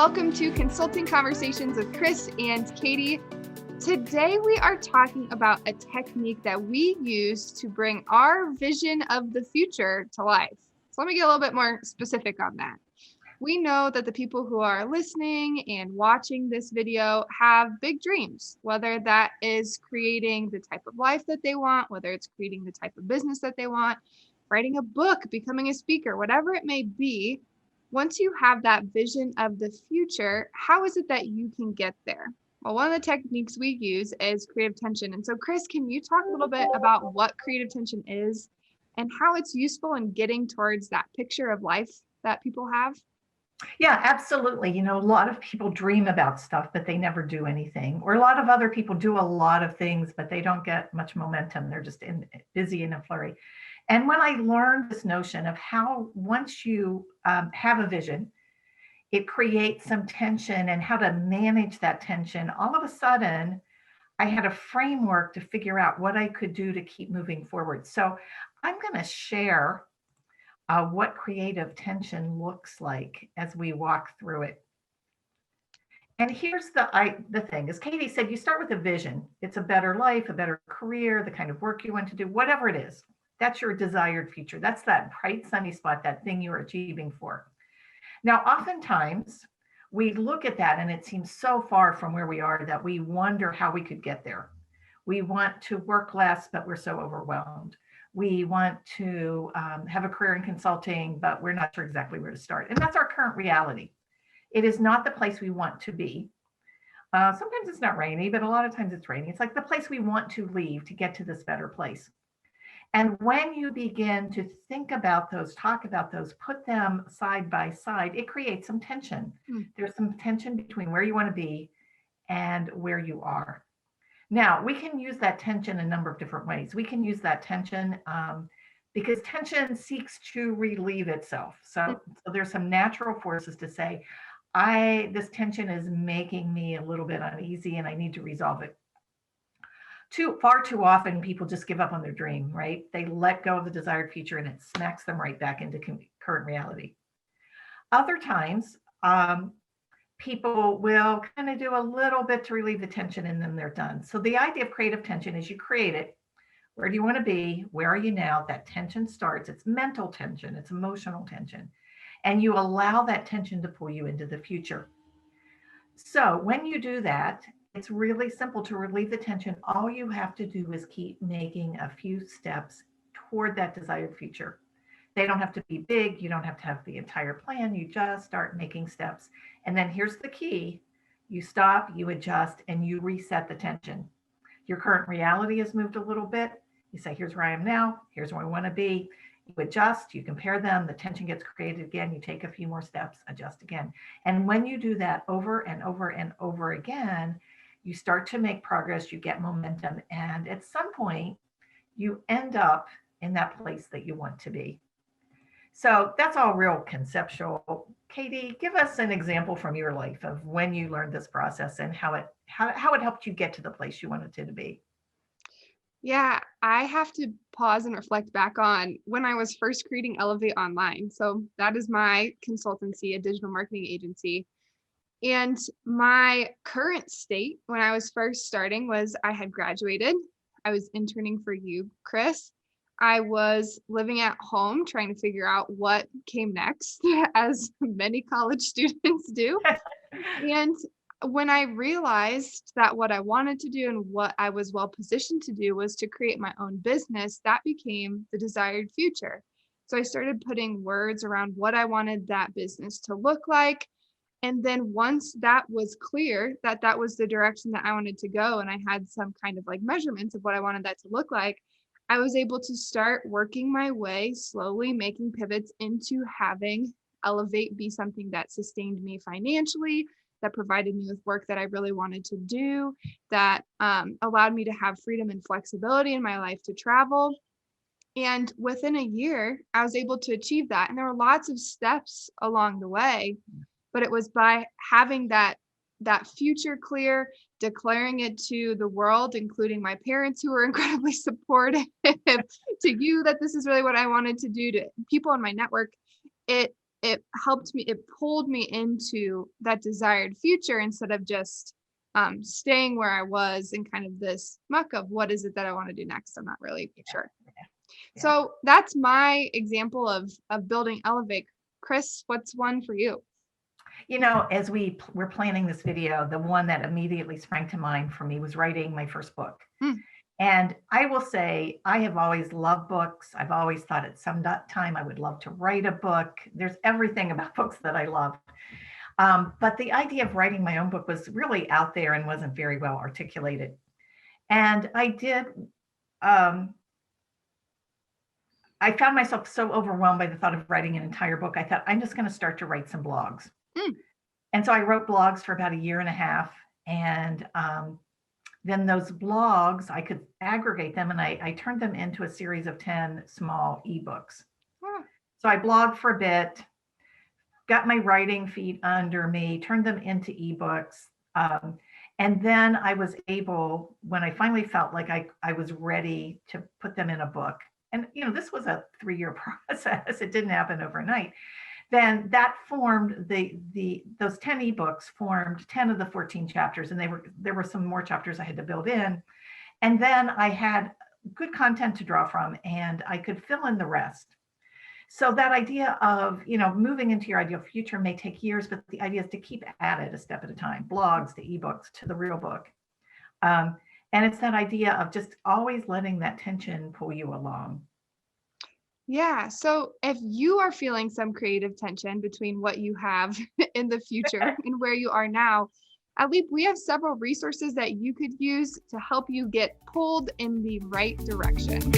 Welcome to Consulting Conversations with Kris and Katie. Today we are talking about a technique that we use to bring our vision of the future to life. So let me get a little bit more specific on that. We know that the people who are listening and watching this video have big dreams, whether that is creating the type of life that they want, whether it's creating the type of business that they want, writing a book, becoming a speaker, whatever it may be. Once you have that vision of the future, how is it that you can get there? Well, one of the techniques we use is creative tension. And so, Kris, can you talk a little bit about what creative tension is and how it's useful in getting towards that picture of life that people have? Yeah, absolutely. A lot of people dream about stuff, but they never do anything. Or a lot of other people do a lot of things, but they don't get much momentum. They're just busy in a flurry. And when I learned this notion of how once you have a vision, it creates some tension and how to manage that tension, all of a sudden, I had a framework to figure out what I could do to keep moving forward. So I'm going to share what creative tension looks like as we walk through it. And here's the thing, as Katie said, you start with a vision. It's a better life, a better career, the kind of work you want to do, whatever it is. That's your desired future. That's that bright sunny spot, that thing you're achieving for. Now, oftentimes we look at that and it seems so far from where we are that we wonder how we could get there. We want to work less, but we're so overwhelmed. We want to have a career in consulting, but we're not sure exactly where to start. And that's our current reality. It is not the place we want to be. Sometimes it's not rainy, but a lot of times it's raining. It's like the place we want to leave to get to this better place. And when you begin to think about those, talk about those, put them side by side, it creates some tension. There's some tension between where you want to be and where you are. Now, we can use that tension a number of different ways. We can use that tension because tension seeks to relieve itself. So there's some natural forces to say, this tension is making me a little bit uneasy and I need to resolve it. Far too often, people just give up on their dream, right? They let go of the desired future and it smacks them right back into current reality. Other times, people will kind of do a little bit to relieve the tension and then they're done. So the idea of creative tension is you create it. Where do you want to be? Where are you now? That tension starts. It's mental tension. It's emotional tension. And you allow that tension to pull you into the future. So when you do that, it's really simple to relieve the tension. All you have to do is keep making a few steps toward that desired future. They don't have to be big. You don't have to have the entire plan. You just start making steps. And then here's the key. You stop, you adjust, and you reset the tension. Your current reality has moved a little bit. You say, here's where I am now. Here's where I want to be. You adjust, you compare them. The tension gets created again. You take a few more steps, adjust again. And when you do that over and over and over again, you start to make progress, you get momentum. And at some point, you end up in that place that you want to be. So that's all real conceptual. Katie, give us an example from your life of when you learned this process and how it helped you get to the place you wanted to be. Yeah, I have to pause and reflect back on when I was first creating Elevate Online. So that is my consultancy, a digital marketing agency. And my current state when I was first starting was I had graduated. I was interning for you, Kris. I was living at home trying to figure out what came next, as many college students do. And when I realized that what I wanted to do and what I was well positioned to do was to create my own business, that became the desired future. So I started putting words around what I wanted that business to look like. And then once that was clear that that was the direction that I wanted to go, and I had some kind of like measurements of what I wanted that to look like, I was able to start working my way, slowly making pivots into having Elevate be something that sustained me financially, that provided me with work that I really wanted to do, that allowed me to have freedom and flexibility in my life to travel. And within a year, I was able to achieve that. And there were lots of steps along the way, but it was by having that future clear, declaring it to the world, including my parents who were incredibly supportive, to you that this is really what I wanted to do, to people in my network. It it helped me, it pulled me into that desired future instead of just staying where I was in kind of this muck of what is it that I want to do next. I'm not really sure. Yeah. So that's my example of building Elevate. Kris, what's one for you? As we were planning this video, the one that immediately sprang to mind for me was writing my first book. Mm. And I will say, I have always loved books. I've always thought at some time I would love to write a book. There's everything about books that I love. But the idea of writing my own book was really out there and wasn't very well articulated. And I found myself so overwhelmed by the thought of writing an entire book. I thought, I'm just going to start to write some blogs. Mm. And so I wrote blogs for about a year and a half. And then those blogs, I could aggregate them and I turned them into a series of 10 small ebooks. Ah. So I blogged for a bit, got my writing feet under me, turned them into ebooks. And then I was able, when I finally felt like I was ready to put them in a book, and this was a 3-year process, it didn't happen overnight, then that formed those 10 ebooks formed 10 of the 14 chapters, and there were some more chapters I had to build in. And then I had good content to draw from, and I could fill in the rest. So that idea of, moving into your ideal future may take years, but the idea is to keep at it a step at a time, blogs to ebooks to the real book. And it's that idea of just always letting that tension pull you along. Yeah. So if you are feeling some creative tension between what you have in the future and where you are now, at Leap, we have several resources that you could use to help you get pulled in the right direction.